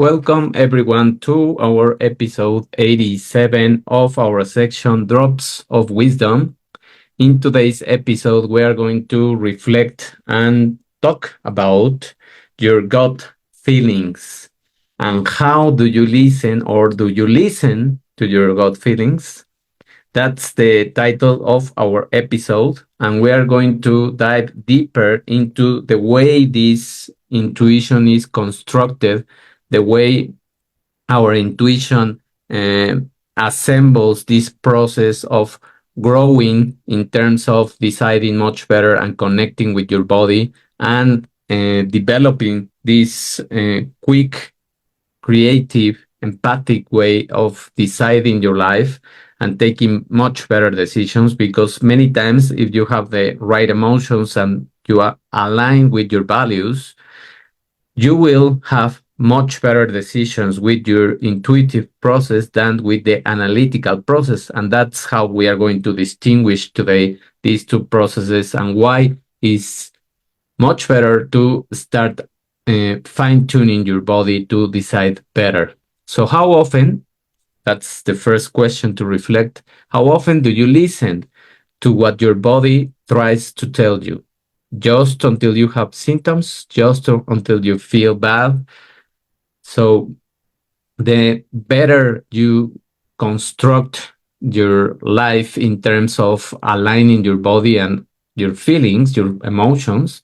Welcome everyone to our episode 87 of our section Drops of Wisdom. In today's episode, we are going to reflect and talk about your gut feelings and how do you listen or do you listen to your gut feelings? That's the title of our episode, and we are going to dive deeper into the way this intuition is constructed, the way our intuition uh, assembles this process of growing in terms of deciding much better and connecting with your body and developing this quick, creative, empathic way of deciding your life and taking much better decisions. Because many times, if you have the right emotions and you are aligned with your values, you will have much better decisions with your intuitive process than with the analytical process. And that's how we are going to distinguish today these two processes and why it's much better to start fine tuning your body to decide better. So, how often? That's the first question to reflect. How often do you listen to what your body tries to tell you? Just until you have symptoms, until you feel bad. So, the better you construct your life in terms of aligning your body and your feelings, your emotions,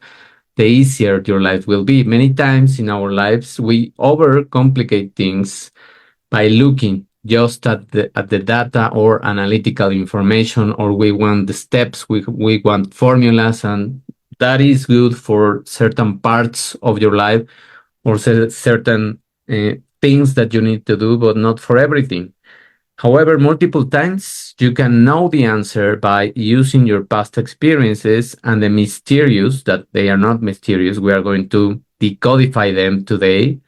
the easier your life will be. Many times in our lives, we overcomplicate things by looking just at the data or analytical information, or we want the steps, we want formulas, and that is good for certain parts of your life or certain things that you need to do, but not for everything. However, multiple times you can know the answer by using your past experiences and the mysterious, that they are not mysterious, we are going to decodify them today.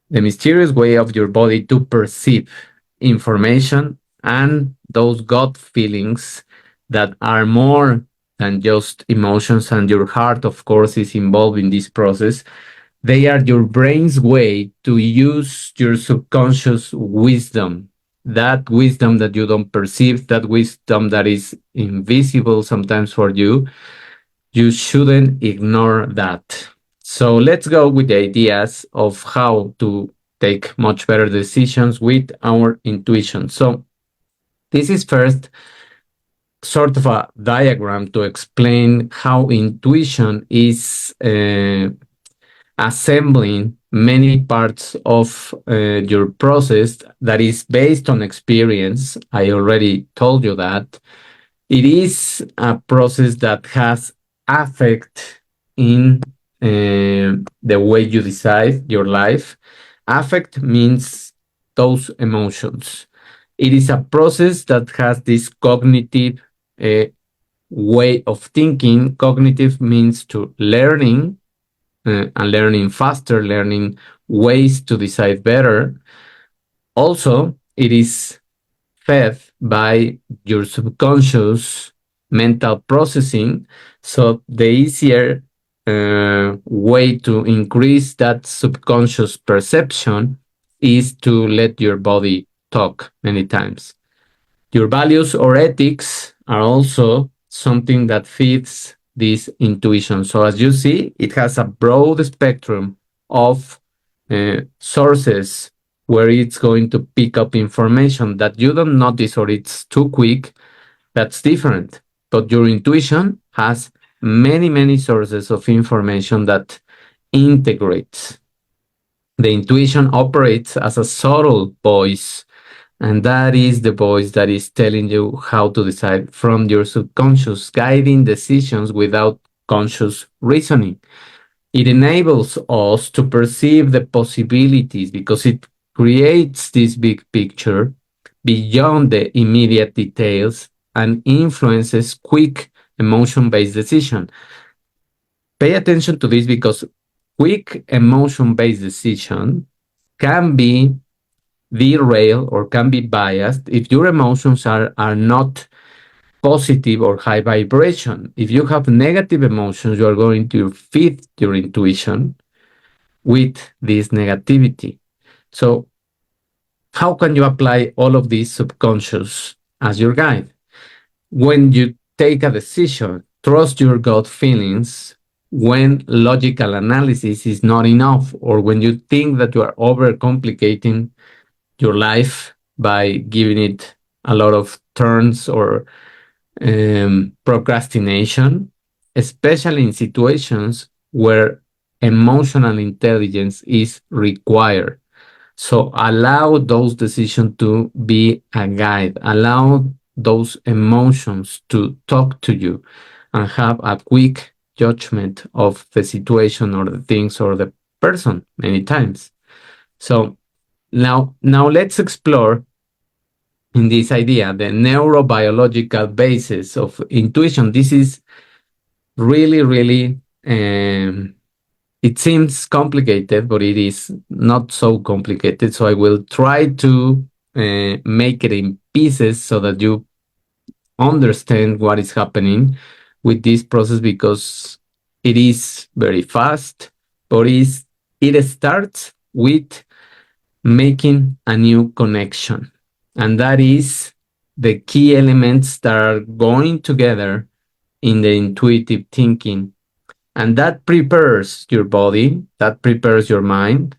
The mysterious way of your body to perceive information and those gut feelings that are more than just emotions, and your heart, of course, is involved in this process. They are your brain's way to use your subconscious wisdom, that wisdom that you don't perceive, that wisdom that is invisible sometimes for you. You shouldn't ignore that. So let's go with the ideas of how to take much better decisions with our intuition. So this is first sort of a diagram to explain how intuition is assembling many parts of your process that is based on experience. I already told you that. It is a process that has affect in the way you decide your life. Affect means those emotions. It is a process that has this cognitive uh, way of thinking. Cognitive means to learning and learning faster, learning ways to decide better. Also, it is fed by your subconscious mental processing. So the easier way to increase that subconscious perception is to let your body talk many times. Your values or ethics are also something that feeds this intuition. So as you see, it has a broad spectrum of sources where it's going to pick up information that you don't notice or it's too quick. That's different. But your intuition has many, many sources of information that integrates. The intuition operates as a subtle voice, and that is the voice that is telling you how to decide from your subconscious, guiding decisions without conscious reasoning. It enables us to perceive the possibilities because it creates this big picture beyond the immediate details and influences quick emotion-based decision. Pay attention to this because quick emotion-based decision can be derailed or can be biased if your emotions are not positive or high vibration. If you have negative emotions, you are going to feed your intuition with this negativity. So, how can you apply all of these subconscious as your guide? When you take a decision, trust your gut feelings when logical analysis is not enough, or when you think that you are overcomplicating your life by giving it a lot of turns or procrastination, especially in situations where emotional intelligence is required. So allow those decisions to be a guide. Allow those emotions to talk to you and have a quick judgment of the situation or the things or the person many times. So now let's explore in this idea the neurobiological basis of intuition. This is really it seems complicated, but it is not so complicated. So I will try to make it in pieces so that you understand what is happening with this process, because it is very fast, but it starts with making a new connection. And that is the key elements that are going together in the intuitive thinking. And that prepares your body, that prepares your mind.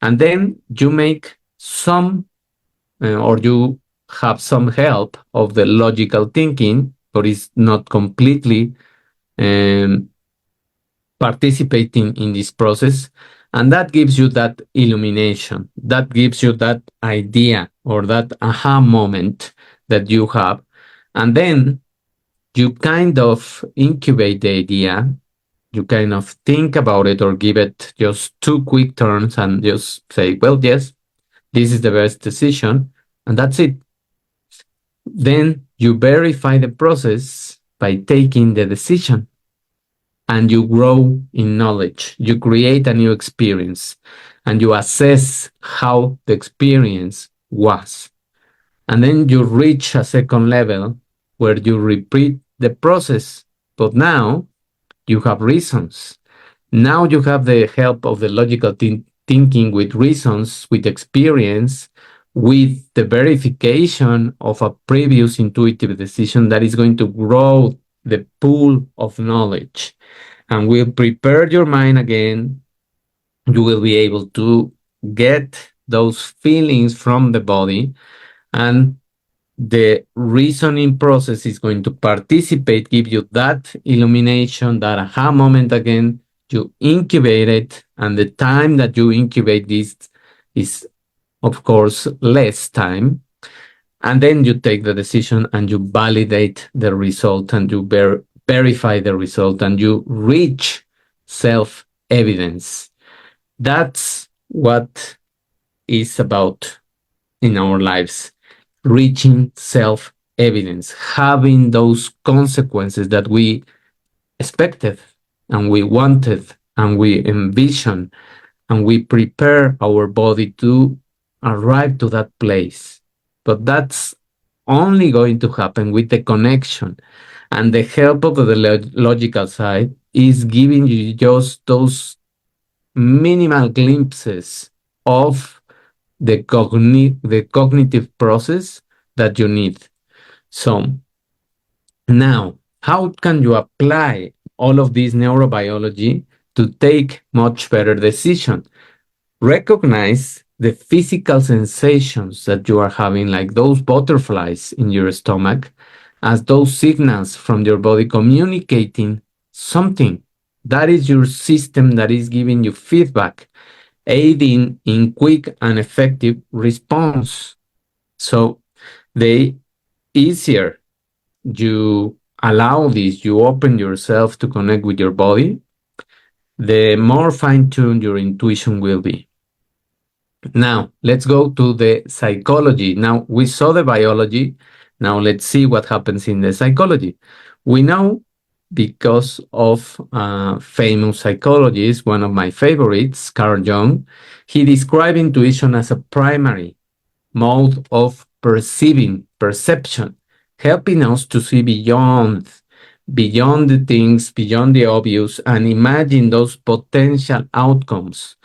And then you make some, or you have some help of the logical thinking, but it's not completely um, participating in this process. And that gives you that illumination, that gives you that idea or that aha moment that you have. And then you kind of incubate the idea, you kind of think about it or give it just two quick turns and just say, well, yes, this is the best decision. And that's it. Then you verify the process by taking the decision, and you grow in knowledge. You create a new experience and you assess how the experience was. And then you reach a second level where you repeat the process, but now you have reasons. Now you have the help of the logical thinking with reasons, with experience, with the verification of a previous intuitive decision that is going to grow the pool of knowledge and will prepare your mind again. You will be able to get those feelings from the body, and the reasoning process is going to participate, give you that illumination, that aha moment again. You incubate it, and the time that you incubate this is, of course, less time. And then you take the decision and you validate the result and you verify the result and you reach self evidence. That's what is about in our lives, reaching self evidence, having those consequences that we expected and we wanted and we envision, and we prepare our body to arrive to that place. But that's only going to happen with the connection, and the help of the logical side is giving you just those minimal glimpses of the cognitive process that you need. So now, how can you apply all of this neurobiology to take much better decisions? Recognize the physical sensations that you are having, like those butterflies in your stomach, as those signals from your body communicating something. That is your system that is giving you feedback, aiding in quick and effective response. So the easier you allow this, you open yourself to connect with your body, the more fine-tuned your intuition will be. Now, let's go to the psychology. Now, we saw the biology. Now, let's see what happens in the psychology. We know, because of a famous psychologist, one of my favorites, Carl Jung, he described intuition as a primary mode of perception, helping us to see beyond the things, beyond the obvious, and imagine those potential outcomes.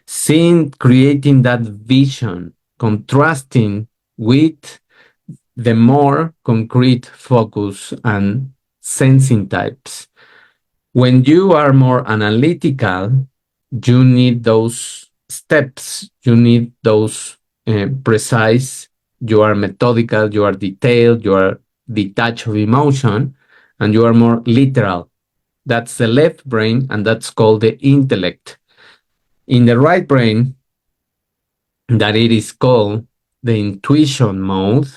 seeing, creating that vision, contrasting with the more concrete focus and sensing types. When you are more analytical, you need those steps, you need those precise, you are methodical, you are detailed, you are detached of emotion, and you are more literal. That's the left brain, and that's called the intellect. In the right brain, that it is called the intuition mode,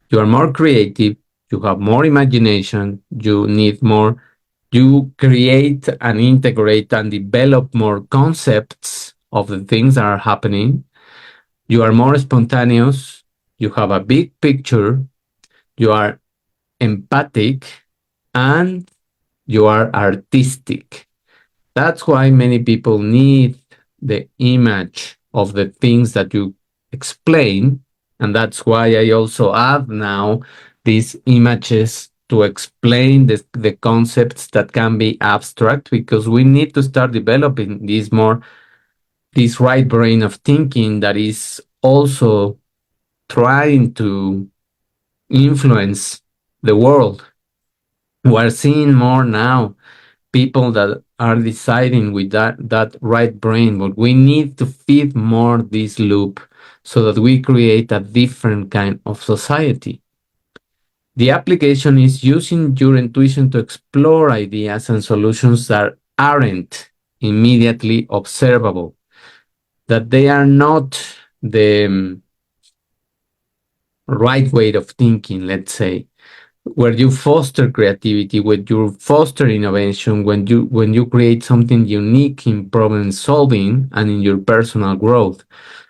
you are more creative, you have more imagination, you need more, you create and integrate and develop more concepts of the things that are happening. You are more spontaneous, you have a big picture, you are empathic, and you are artistic. That's why many people need the image of the things that you explain. And that's why I also add now these images to explain the concepts that can be abstract, because we need to start developing this right brain of thinking that is also trying to influence the world. We're seeing more now people that are deciding with that right brain, but we need to feed more this loop so that we create a different kind of society. The application is using your intuition to explore ideas and solutions that aren't immediately observable, that they are not the right way of thinking, let's say, where you foster creativity, when you foster innovation, when you create something unique in problem solving and in your personal growth.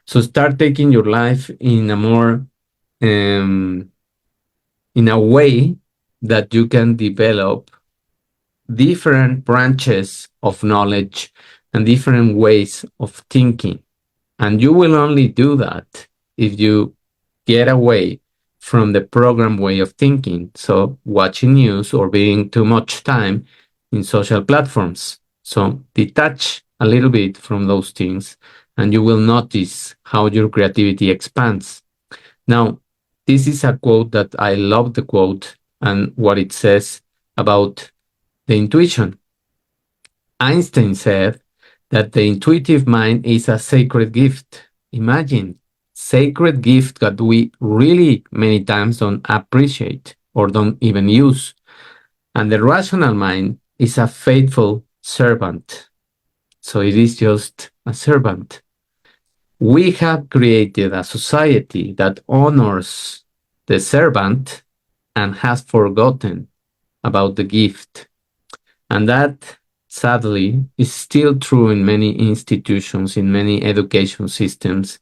So start taking your life in a more in a way that you can develop different branches of knowledge and different ways of thinking. And you will only do that if you get away from the program way of thinking. So, watching news or being too much time in social platforms. So, detach a little bit from those things, and you will notice how your creativity expands. Now, this is a quote that I love the quote and what it says about the intuition. Einstein said that the intuitive mind is a sacred gift. Imagine, sacred gift that we really many times don't appreciate or don't even use. And the rational mind is a faithful servant. So it is just a servant. We have created a society that honors the servant and has forgotten about the gift. And that, sadly, is still true in many institutions, in many education systems.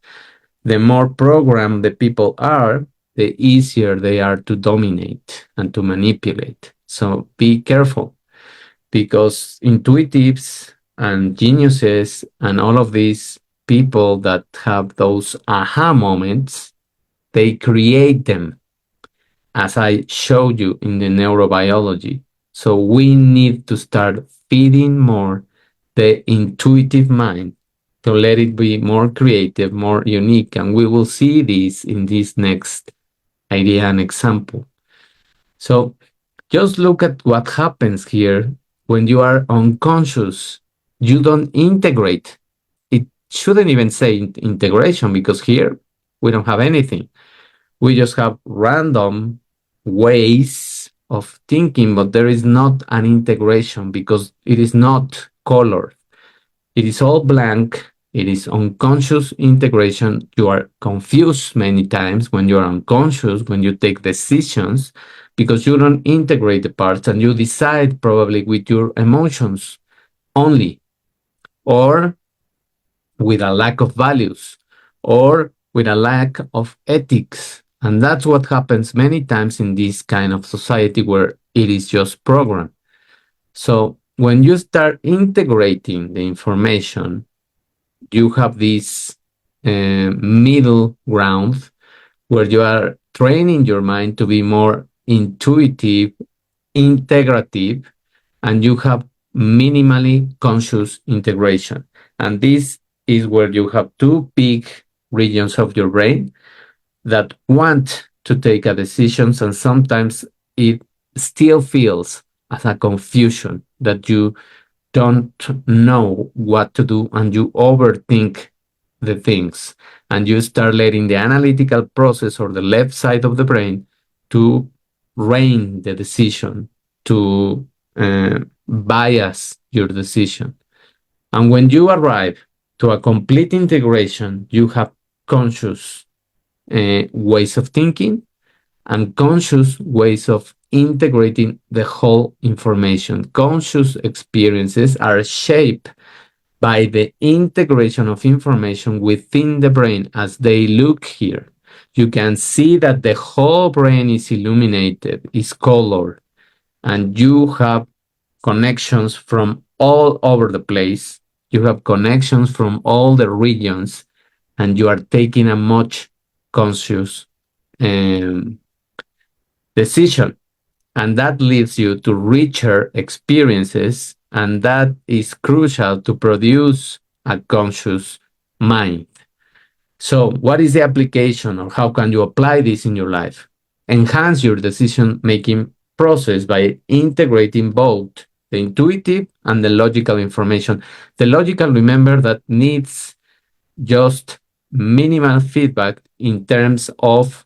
The more programmed the people are, the easier they are to dominate and to manipulate. So be careful, because intuitives and geniuses and all of these people that have those aha moments, they create them, as I showed you in the neurobiology. So we need to start feeding more the intuitive mind to let it be more creative, more unique. And we will see this in this next idea and example. So just look at what happens here when you are unconscious. You don't integrate. It shouldn't even say integration, because here we don't have anything. We just have random ways of thinking, but there is not an integration because it is not colored. It is all blank. It is unconscious integration. You are confused many times when you are unconscious, when you take decisions, because you don't integrate the parts and you decide probably with your emotions only, or with a lack of values, or with a lack of ethics. And that's what happens many times in this kind of society where it is just programmed. So when you start integrating the information, you have this middle ground where you are training your mind to be more intuitive, integrative, and you have minimally conscious integration. And this is where you have two big regions of your brain that want to take a decisions, and sometimes it still feels as a confusion that you don't know what to do and you overthink the things, and you start letting the analytical process or the left side of the brain to rein the decision, to bias your decision. And when you arrive to a complete integration, you have conscious ways of thinking and conscious ways of integrating the whole information. Conscious experiences are shaped by the integration of information within the brain as they look here. You can see that the whole brain is illuminated, is colored, and you have connections from all over the place. You have connections from all the regions, and you are taking a much conscious um, decision. And that leads you to richer experiences, and that is crucial to produce a conscious mind. So, what is the application, or how can you apply this in your life? Enhance your decision making process by integrating both the intuitive and the logical information. The logical, remember, that needs just minimal feedback in terms of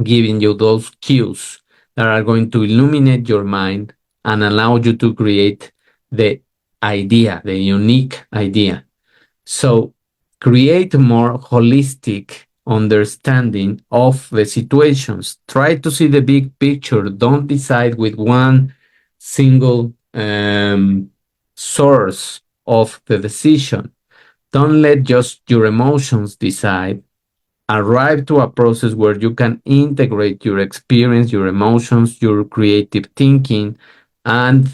giving you those cues that are going to illuminate your mind and allow you to create the idea, the unique idea. So create more holistic understanding of the situations. Try to see the big picture. Don't decide with one single source of the decision. Don't let just your emotions decide. Arrive to a process where you can integrate your experience, your emotions, your creative thinking, and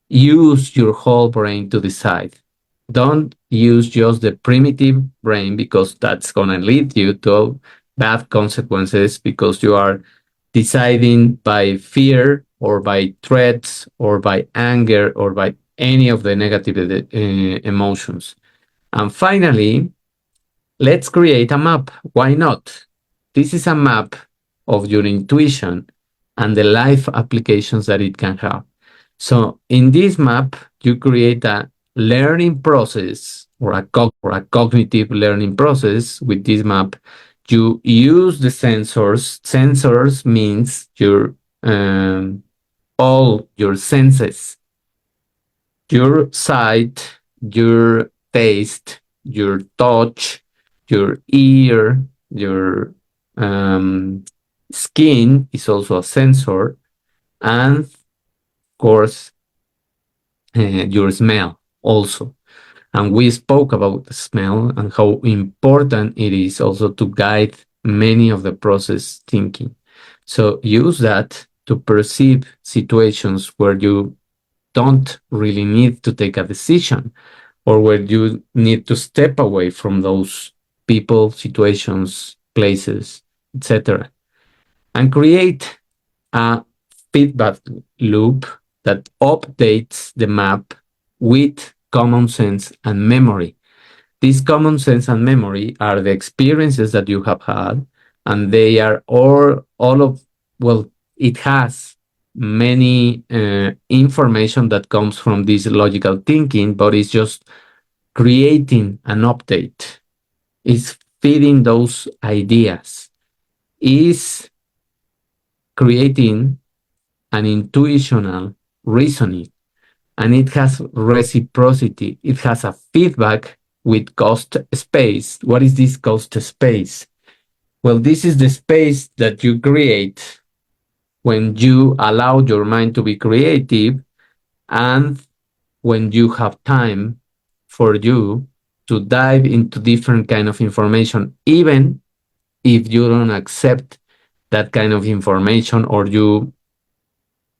use your whole brain to decide. Don't use just the primitive brain, because that's going to lead you to bad consequences, because you are deciding by fear or by threats or by anger or by any of the negative emotions. And finally, let's create a map. Why not? This is a map of your intuition and the life applications that it can have. So in this map, you create a learning process, or a cognitive learning process with this map. You use the sensors. Sensors means your all your senses, your sight, your taste, your touch, your ear, your skin is also a sensor, and of course, your smell also. And we spoke about the smell and how important it is also to guide many of the process thinking. So use that to perceive situations where you don't really need to take a decision, or where you need to step away from those people, situations, places, etc. And create a feedback loop that updates the map with common sense and memory. This common sense and memory are the experiences that you have had, and they are all of, well, it has many information that comes from this logical thinking, but it's just creating an update, is feeding those ideas, is creating an intuitional reasoning, and it has reciprocity. It has a feedback with cost space. What is this cost space? Well, this is the space that you create when you allow your mind to be creative, and when you have time for you to dive into different kind of information, even if you don't accept that kind of information, or you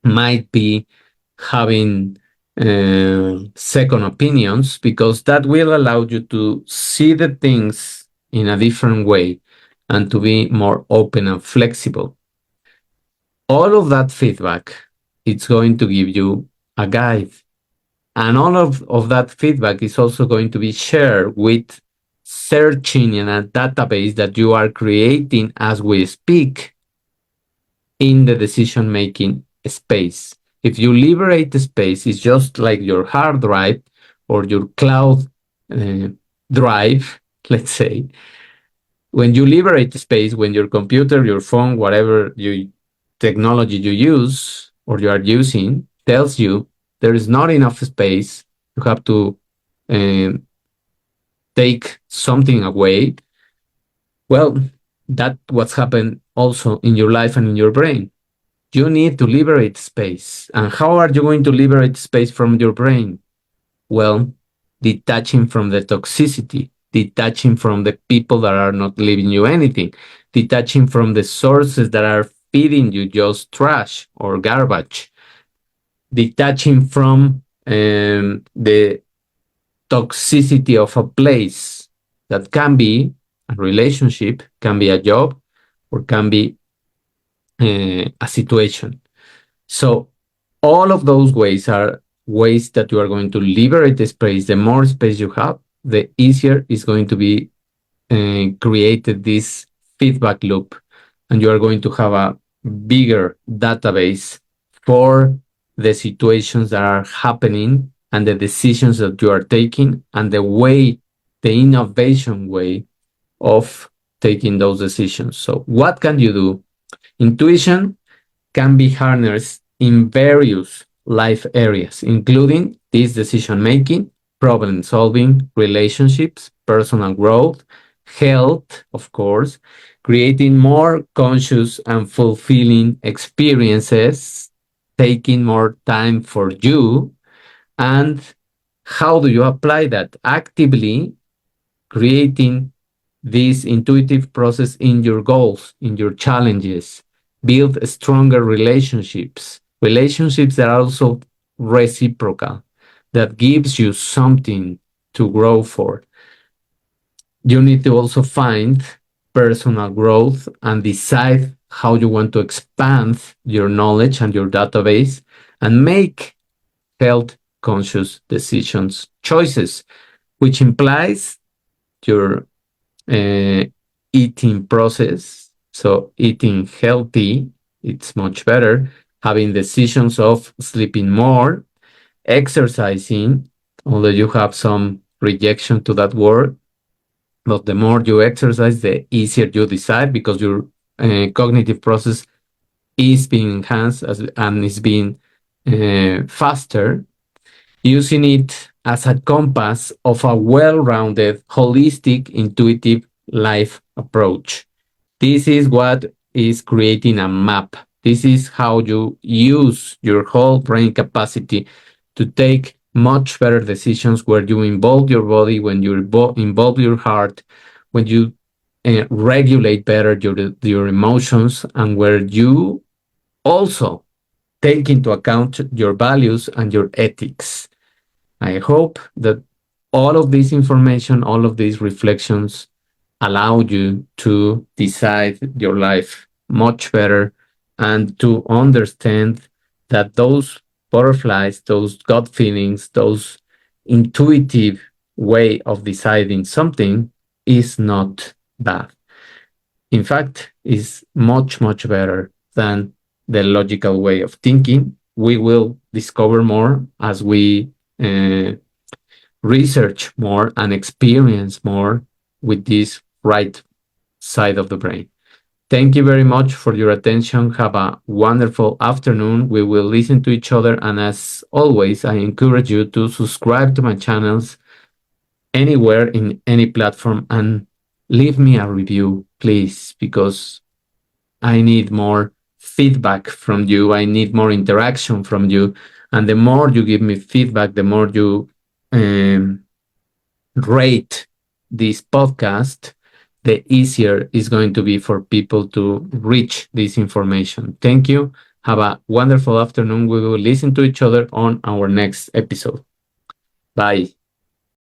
might be having second opinions, because that will allow you to see the things in a different way and to be more open and flexible. All of that feedback, it's going to give you a guide, And all of that feedback is also going to be shared with searching in a database that you are creating as we speak in the decision making space. If you liberate the space, it's just like your hard drive or your cloud uh, drive, let's say. When you liberate the space, when your computer, your phone, whatever technology you use or you are using tells you there is not enough space, you have to um, take something away. Well, that what's happened also in your life and in your brain. You need to liberate space. And how are you going to liberate space from your brain? Well, detaching from the toxicity, detaching from the people that are not leaving you anything, detaching from the sources that are feeding you just trash or garbage, detaching from the toxicity of a place that can be a relationship, can be a job, or can be a situation. So all of those ways are ways that you are going to liberate the space. The more space you have, the easier is going to be created this feedback loop, and you are going to have a bigger database for the situations that are happening and the decisions that you are taking and the way, the innovation way of taking those decisions. So what can you do? Intuition can be harnessed in various life areas, including this decision making, problem solving, relationships, personal growth, health, of course, creating more conscious and fulfilling experiences, taking more time for you. And how do you apply that? Actively creating this intuitive process in your goals, in your challenges. Build stronger relationships, relationships that are also reciprocal, that gives you something to grow for. You need to also find personal growth and decide how you want to expand your knowledge and your database and make health conscious decisions, choices, which implies your uh, eating process. So eating healthy, it's much better. Having decisions of sleeping more, exercising, although you have some rejection to that word, but the more you exercise, the easier you decide because your cognitive process is being enhanced and is being faster, using it as a compass of a well rounded, holistic, intuitive life approach. This is what is creating a map. This is how you use your whole brain capacity to take much better decisions where you involve your body, when you involve your heart, when you regulate better your emotions, and where you also take into account your values and your ethics. I hope that all of this information, all of these reflections allow you to decide your life much better and to understand that those butterflies, those gut feelings, those intuitive way of deciding something is not bad. In fact, is much, much better than the logical way of thinking. We will discover more as we uh, research more and experience more with this right side of the brain. Thank you very much for your attention. Have a wonderful afternoon. We will listen to each other. And as always, I encourage you to subscribe to my channels anywhere in any platform and leave me a review, please, because I need more feedback from you. I need more interaction from you. And the more you give me feedback, the more you um, rate this podcast, the easier it's going to be for people to reach this information. Thank you. Have a wonderful afternoon. We will listen to each other on our next episode. Bye.